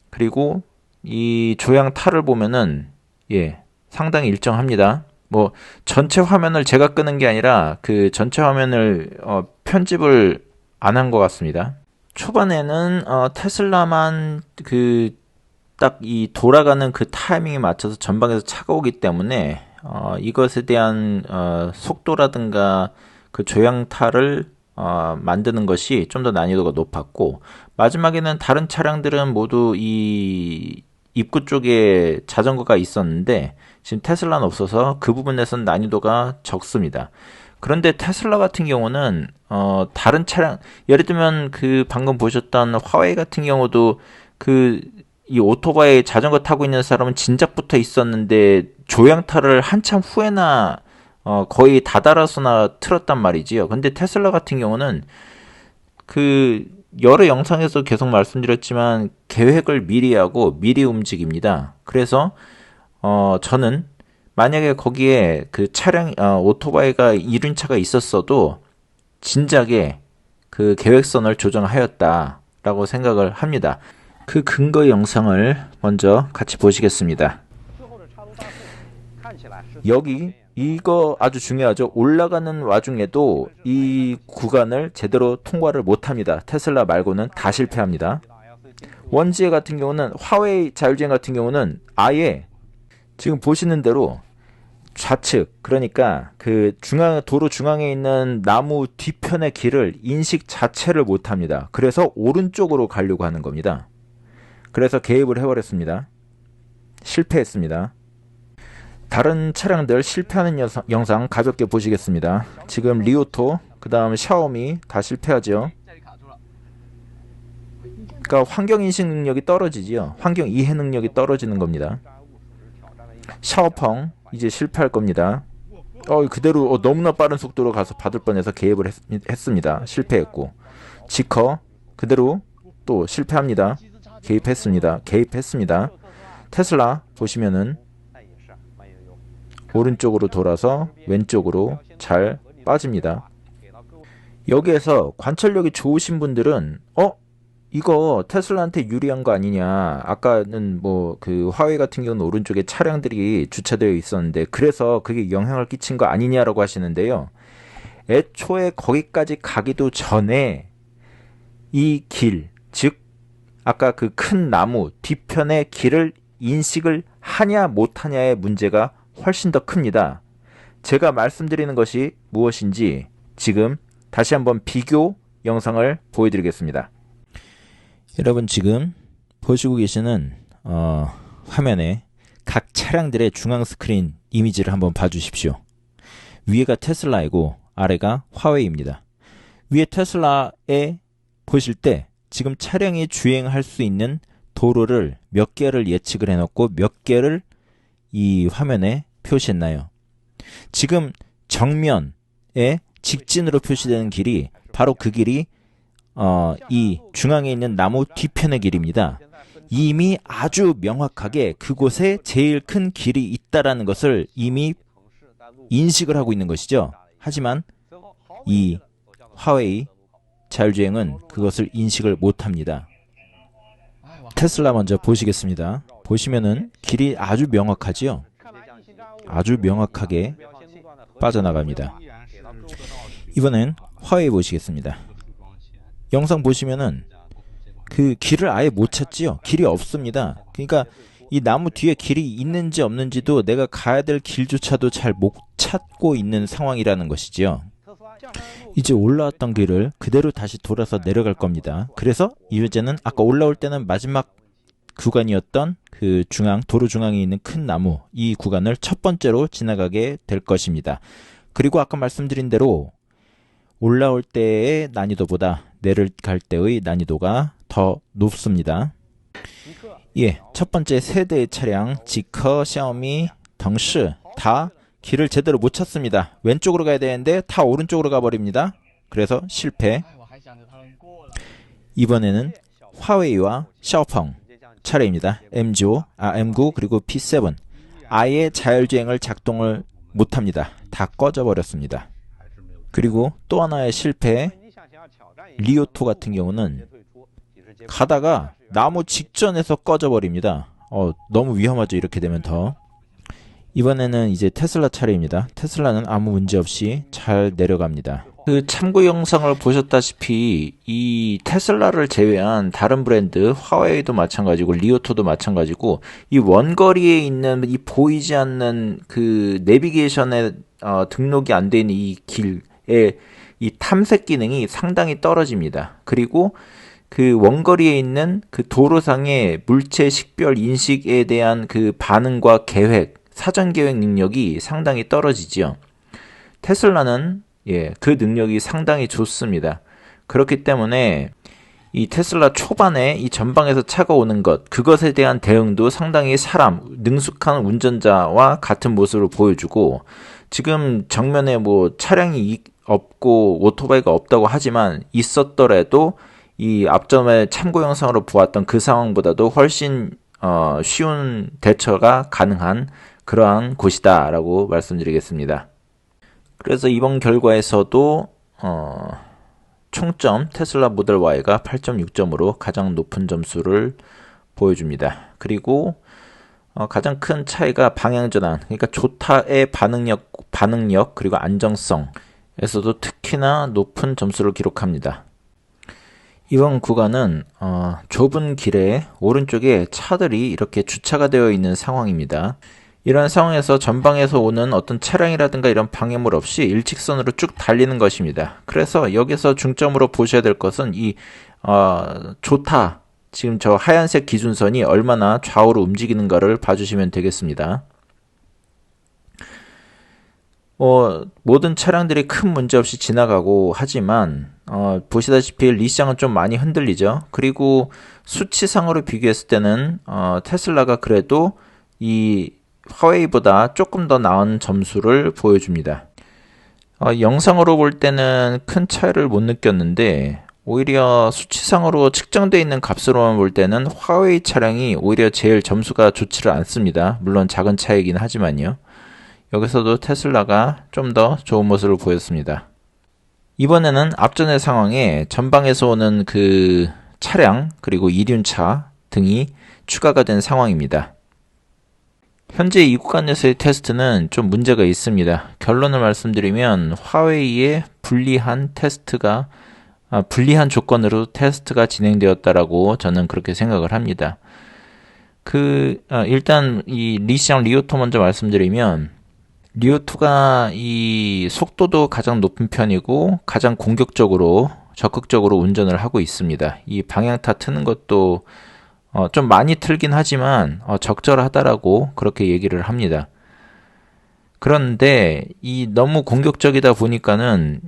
그리고 이 조향 탈을 보면은 상당히 일정합니다. 뭐 전체 화면을 제가 끄는 게 아니라 그 전체 화면을 편집을 안 한 것 같습니다. 초반에는 테슬라만 그 딱 이 돌아가는 그 타이밍에 맞춰서 전방에서 차가 오기 때문에 이것에 대한 속도라든가 그 조향타를 만드는 것이 좀 더 난이도가 높았고 마지막에는 다른 차량들은 모두 이 입구 쪽에 자전거가 있었는데 지금 테슬라는 없어서 그 부분에서는 난이도가 적습니다. 그런데 테슬라 같은 경우는 다른 차량 예를 들면 그 방금 보셨던 화웨이 같은 경우도 이 오토바이 자전거 타고 있는 사람은 진작부터 있었는데 조향타를 한참 후에나 거의 다다라서나 틀었단 말이지요. 근데 테슬라 같은 경우는 그 여러 영상에서 계속 말씀드렸지만 계획을 미리 하고 미리 움직입니다. 그래서 저는 만약에 거기에 그 차량 오토바이가 이륜차가 있었어도 진작에 그 계획선을 조정하였다라고 생각을 합니다. 그 근거 영상을 먼저 같이 보시겠습니다. 여기 이거 아주 중요하죠. 올라가는 와중에도 이 구간을 제대로 통과를 못합니다. 테슬라 말고는 다 실패합니다. 원지에 같은 경우는 화웨이 자율주행 같은 경우는 아예 지금 보시는 대로 좌측, 그러니까 그 도로 중앙에 있는 나무 뒤편의 길을 인식 자체를 못합니다. 그래서 오른쪽으로 가려고 하는 겁니다. 그래서 개입을 해버렸습니다. 실패했습니다. 다른 차량들 실패하는 영상 가볍게 보시겠습니다. 지금 리오토, 그 다음 샤오미 다 실패하죠. 그러니까 환경인식 능력이 떨어지지요. 환경 이해 능력이 떨어지는 겁니다. 샤오펑 이제 실패할 겁니다. 그대로 너무나 빠른 속도로 가서 받을 뻔해서 개입을 했습니다. 실패했고, 지커 그대로 또 실패합니다. 개입했습니다. 테슬라 보시면은 오른쪽으로 돌아서 왼쪽으로 잘 빠집니다. 여기에서 관찰력이 좋으신 분들은 이거 테슬라한테 유리한 거 아니냐. 아까는 뭐 그 화웨이 같은 경우는 오른쪽에 차량들이 주차되어 있었는데 그래서 그게 영향을 끼친 거 아니냐라고 하시는데요. 애초에 거기까지 가기도 전에 이 길, 즉 아까 그 큰 나무 뒤편의 길을 인식을 하냐 못하냐의 문제가 훨씬 더 큽니다. 제가 말씀드리는 것이 무엇인지 지금 다시 한번 비교 영상을 보여드리겠습니다. 여러분 지금 보시고 계시는 화면에 각 차량들의 중앙 스크린 이미지를 한번 봐주십시오. 위에가 테슬라이고 아래가 화웨이입니다. 위에 테슬라에 보실 때 지금 차량이 주행할 수 있는 도로를 몇 개를 예측을 해놓고 몇 개를 이 화면에 표시했나요? 지금 정면에 직진으로 표시되는 길이 바로 그 길이 이 중앙에 있는 나무 뒤편의 길입니다. 이미 아주 명확하게 그곳에 제일 큰 길이 있다라는 것을 이미 인식을 하고 있는 것이죠. 하지만 이 화웨이 자율주행은 그것을 인식을 못합니다. 테슬라 먼저 보시겠습니다. 보시면은 길이 아주 명확하지요. 아주 명확하게 빠져나갑니다. 이번엔 화웨이 보시겠습니다. 영상 보시면은 그 길을 아예 못 찾지요. 길이 없습니다. 그러니까 이 나무 뒤에 길이 있는지 없는지도 내가 가야 될 길조차도 잘 못 찾고 있는 상황이라는 것이지요. 이제 올라왔던 길을 그대로 다시 돌아서 내려갈 겁니다. 그래서 이제는 아까 올라올 때는 마지막 구간이었던 그 도로 중앙에 있는 큰 나무, 이 구간을 첫 번째로 지나가게 될 것입니다. 그리고 아까 말씀드린 대로 올라올 때의 난이도보다 내려갈 때의 난이도가 더 높습니다. 첫 번째 세 대의 차량 지커, 샤오미, 덩시 다 길을 제대로 못 찾습니다. 왼쪽으로 가야 되는데 다 오른쪽으로 가버립니다. 그래서 실패. 이번에는 화웨이와 샤오펑 차례입니다. M9 그리고 P7 아예 자율주행을 작동을 못합니다. 다 꺼져버렸습니다. 그리고 또 하나의 실패, 리오토 같은 경우는 가다가 나무 직전에서 꺼져버립니다. 너무 위험하죠. 이렇게 되면 더. 이번에는 이제 테슬라 차례입니다. 테슬라는 아무 문제 없이 잘 내려갑니다. 그 참고 영상을 보셨다시피 이 테슬라를 제외한 다른 브랜드 화웨이도 마찬가지고 리오토도 마찬가지고 이 원거리에 있는 이 보이지 않는 그 내비게이션에 등록이 안 된 이 길에 이 탐색 기능이 상당히 떨어집니다. 그리고 그 원거리에 있는 그 도로상의 물체 식별 인식에 대한 그 반응과 계획, 사전 계획 능력이 상당히 떨어지죠. 테슬라는 그 능력이 상당히 좋습니다. 그렇기 때문에 이 테슬라 초반에 이 전방에서 차가 오는 것, 그것에 대한 대응도 상당히 능숙한 운전자와 같은 모습을 보여주고, 지금 정면에 뭐 차량이 없고 오토바이가 없다고 하지만 있었더라도 이 앞전에 참고 영상으로 보았던 그 상황보다도 훨씬 쉬운 대처가 가능한 그러한 곳이다 라고 말씀드리겠습니다. 그래서 이번 결과에서도 총점 테슬라 모델 Y가 8.6점으로 가장 높은 점수를 보여줍니다. 그리고 가장 큰 차이가 방향전환, 그러니까 조타의 반응력 그리고 안정성에서도 특히나 높은 점수를 기록합니다. 이번 구간은 좁은 길에 오른쪽에 차들이 이렇게 주차가 되어 있는 상황입니다. 이런 상황에서 전방에서 오는 어떤 차량이라든가 이런 방해물 없이 일직선으로 쭉 달리는 것입니다. 그래서 여기서 중점으로 보셔야 될 것은 이 조타, 지금 저 하얀색 기준선이 얼마나 좌우로 움직이는가를 봐주시면 되겠습니다. 모든 차량들이 큰 문제 없이 지나가고 하지만 보시다시피 리쌍은 좀 많이 흔들리죠. 그리고 수치상으로 비교했을 때는 테슬라가 그래도 이 화웨이보다 조금 더 나은 점수를 보여줍니다. 영상으로 볼 때는 큰 차이를 못 느꼈는데 오히려 수치상으로 측정되어 있는 값으로만 볼 때는 화웨이 차량이 오히려 제일 점수가 좋지를 않습니다. 물론 작은 차이긴 하지만요. 여기서도 테슬라가 좀 더 좋은 모습을 보였습니다. 이번에는 앞전의 상황에 전방에서 오는 그 차량 그리고 이륜차 등이 추가가 된 상황입니다. 현재 이 구간에서의 테스트는 좀 문제가 있습니다. 결론을 말씀드리면 화웨이의 불리한 조건으로 테스트가 진행되었다라고 저는 그렇게 생각을 합니다. 일단 이 리쌍 리오토 먼저 말씀드리면 리오토가 이 속도도 가장 높은 편이고 가장 적극적으로 운전을 하고 있습니다. 이 방향타 트는 것도 좀 많이 틀긴 하지만 적절하다라고 그렇게 얘기를 합니다. 그런데 이 너무 공격적이다 보니까는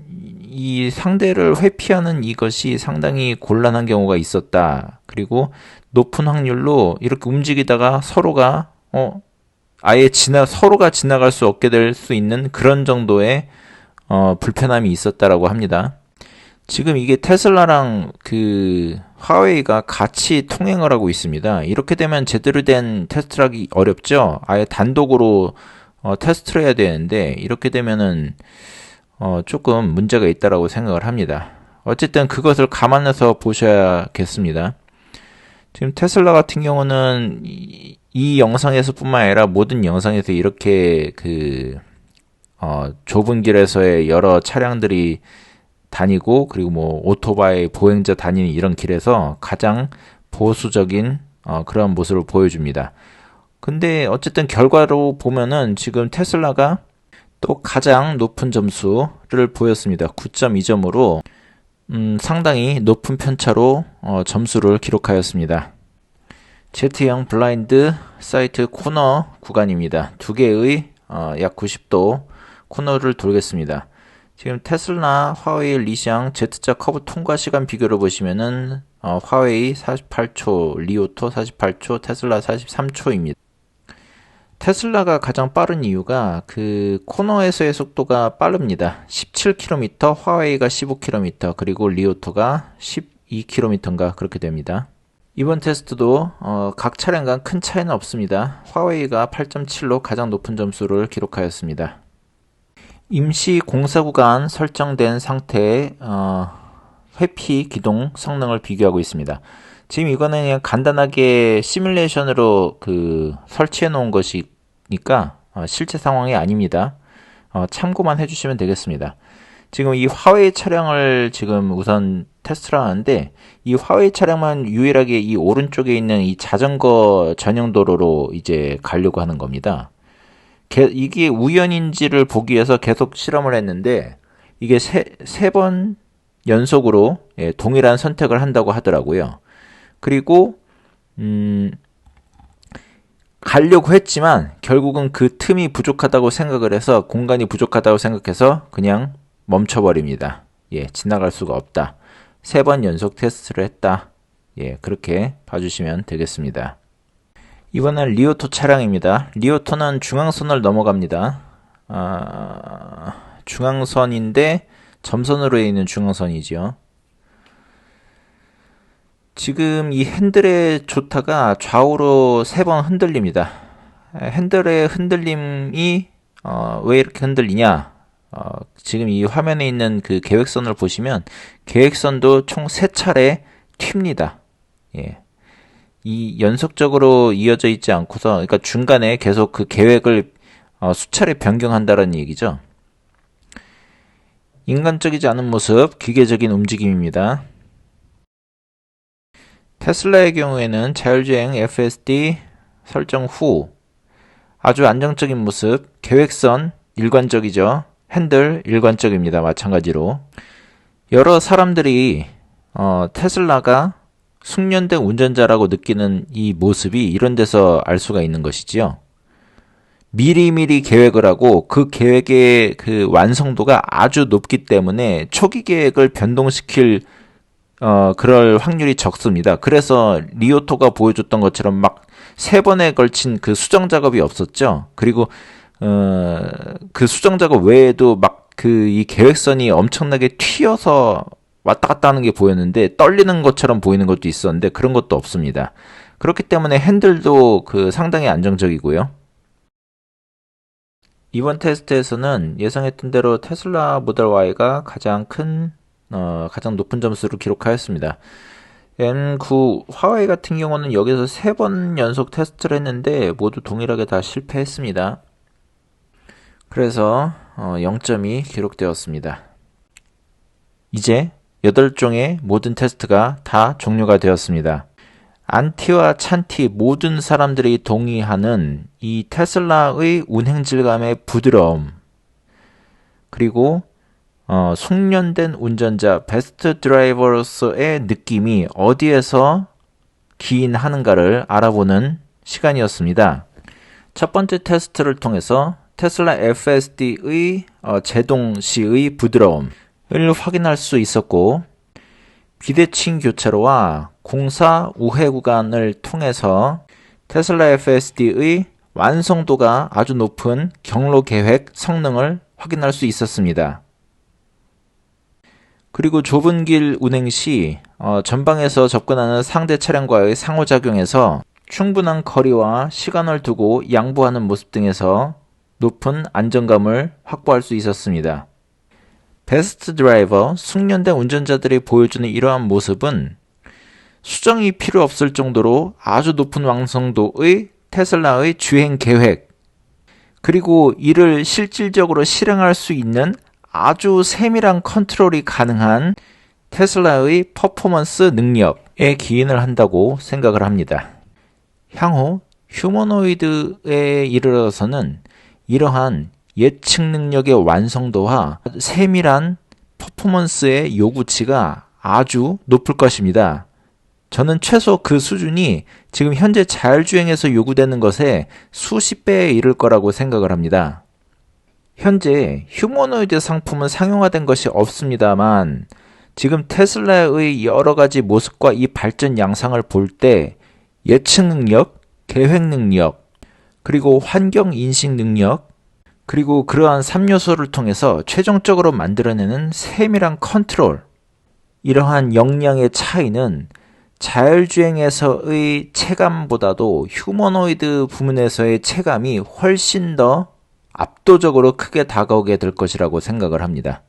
이 상대를 회피하는 이것이 상당히 곤란한 경우가 있었다. 그리고 높은 확률로 이렇게 움직이다가 서로가 서로가 지나갈 수 없게 될 수 있는 그런 정도의 불편함이 있었다라고 합니다. 지금 이게 테슬라랑 그 화웨이가 같이 통행을 하고 있습니다. 이렇게 되면 제대로 된 테스트를 하기 어렵죠. 아예 단독으로 테스트를 해야 되는데 이렇게 되면은 조금 문제가 있다라고 생각을 합니다. 어쨌든 그것을 감안해서 보셔야겠습니다. 지금 테슬라 같은 경우는 이 영상에서 뿐만 아니라 모든 영상에서 이렇게 좁은 길에서의 여러 차량들이 다니고 그리고 뭐 오토바이 보행자 다니는 이런 길에서 가장 보수적인 그런 모습을 보여줍니다. 근데 어쨌든 결과로 보면은 지금 테슬라가 또 가장 높은 점수를 보였습니다. 9.2점으로 상당히 높은 편차로 점수를 기록하였습니다. Z형 블라인드 사이트 코너 구간입니다. 두 개의 약 90도 코너를 돌겠습니다. 지금 테슬라, 화웨이, 리쌍, Z자 커브 통과 시간 비교를 보시면은 화웨이 48초, 리오토 48초, 테슬라 43초입니다. 테슬라가 가장 빠른 이유가 그 코너에서의 속도가 빠릅니다. 17km, 화웨이가 15km, 그리고 리오토가 12km인가 그렇게 됩니다. 이번 테스트도 각 차량 간 큰 차이는 없습니다. 화웨이가 8.7로 가장 높은 점수를 기록하였습니다. 임시 공사 구간 설정된 상태의 회피 기동 성능을 비교하고 있습니다. 지금 이거는 그냥 간단하게 시뮬레이션으로 설치해 놓은 것이니까 실제 상황이 아닙니다. 참고만 해주시면 되겠습니다. 지금 이 화웨이 차량을 지금 우선 테스트를 하는데 이 화웨이 차량만 유일하게 이 오른쪽에 있는 이 자전거 전용 도로로 이제 가려고 하는 겁니다. 이게 우연인지를 보기 위해서 계속 실험을 했는데 이게 세 번 연속으로 동일한 선택을 한다고 하더라고요. 그리고 가려고 했지만 결국은 그 틈이 부족하다고 생각을 해서 공간이 부족하다고 생각해서 그냥 멈춰버립니다. 지나갈 수가 없다. 3번 연속 테스트를 했다. 그렇게 봐주시면 되겠습니다. 이번엔 리오토 차량입니다. 리오토는 중앙선을 넘어갑니다. 중앙선인데 점선으로 있는 중앙선이죠. 지금 이 핸들의 조타가 좌우로 3번 흔들립니다. 핸들의 흔들림이 왜 이렇게 흔들리냐? 지금 이 화면에 있는 그 계획선을 보시면 계획선도 총 3차례 튑니다. 이 연속적으로 이어져 있지 않고서, 그러니까 중간에 계속 그 계획을 수차례 변경한다는 얘기죠. 인간적이지 않은 모습, 기계적인 움직임입니다. 테슬라의 경우에는 자율주행 FSD 설정 후 아주 안정적인 모습, 계획선 일관적이죠. 핸들 일관적입니다. 마찬가지로 여러 사람들이 테슬라가 숙련된 운전자라고 느끼는 이 모습이 이런 데서 알 수가 있는 것이지요. 미리미리 계획을 하고 그 계획의 그 완성도가 아주 높기 때문에 초기 계획을 변동시킬 그럴 확률이 적습니다. 그래서 리오토가 보여줬던 것처럼 막 3번에 걸친 그 수정 작업이 없었죠. 그리고 그 수정 작업 외에도 막 그 이 계획선이 엄청나게 튀어서 왔다 갔다 하는 게 보였는데 떨리는 것처럼 보이는 것도 있었는데 그런 것도 없습니다. 그렇기 때문에 핸들도 그 상당히 안정적이고요. 이번 테스트에서는 예상했던 대로 테슬라 모델 Y가 가장 높은 점수를 기록하였습니다. N9 화웨이 같은 경우는 여기서 3번 연속 테스트를 했는데 모두 동일하게 다 실패했습니다. 그래서 0점이 기록되었습니다. 이제 8종의 모든 테스트가 다 종료가 되었습니다. 안티와 찬티 모든 사람들이 동의하는 이 테슬라의 운행 질감의 부드러움, 그리고 숙련된 운전자 베스트 드라이버로서의 느낌이 어디에서 기인하는가를 알아보는 시간이었습니다. 첫 번째 테스트를 통해서 테슬라 FSD의 제동 시의 부드러움을 확인할 수 있었고, 비대칭 교차로와 공사 우회 구간을 통해서 테슬라 FSD의 완성도가 아주 높은 경로 계획 성능을 확인할 수 있었습니다. 그리고 좁은 길 운행 시 전방에서 접근하는 상대 차량과의 상호작용에서 충분한 거리와 시간을 두고 양보하는 모습 등에서 높은 안정감을 확보할 수 있었습니다. 베스트 드라이버, 숙련된 운전자들이 보여주는 이러한 모습은 수정이 필요 없을 정도로 아주 높은 완성도의 테슬라의 주행 계획, 그리고 이를 실질적으로 실행할 수 있는 아주 세밀한 컨트롤이 가능한 테슬라의 퍼포먼스 능력에 기인을 한다고 생각을 합니다. 향후 휴머노이드에 이르러서는 이러한 예측 능력의 완성도와 세밀한 퍼포먼스의 요구치가 아주 높을 것입니다. 저는 최소 그 수준이 지금 현재 자율주행에서 요구되는 것에 수십 배에 이를 거라고 생각을 합니다. 현재 휴머노이드 상품은 상용화된 것이 없습니다만 지금 테슬라의 여러 가지 모습과 이 발전 양상을 볼 때 예측 능력, 계획 능력, 그리고 환경 인식 능력, 그리고 그러한 3요소를 통해서 최종적으로 만들어내는 세밀한 컨트롤, 이러한 역량의 차이는 자율주행에서의 체감보다도 휴머노이드 부문에서의 체감이 훨씬 더 압도적으로 크게 다가오게 될 것이라고 생각을 합니다.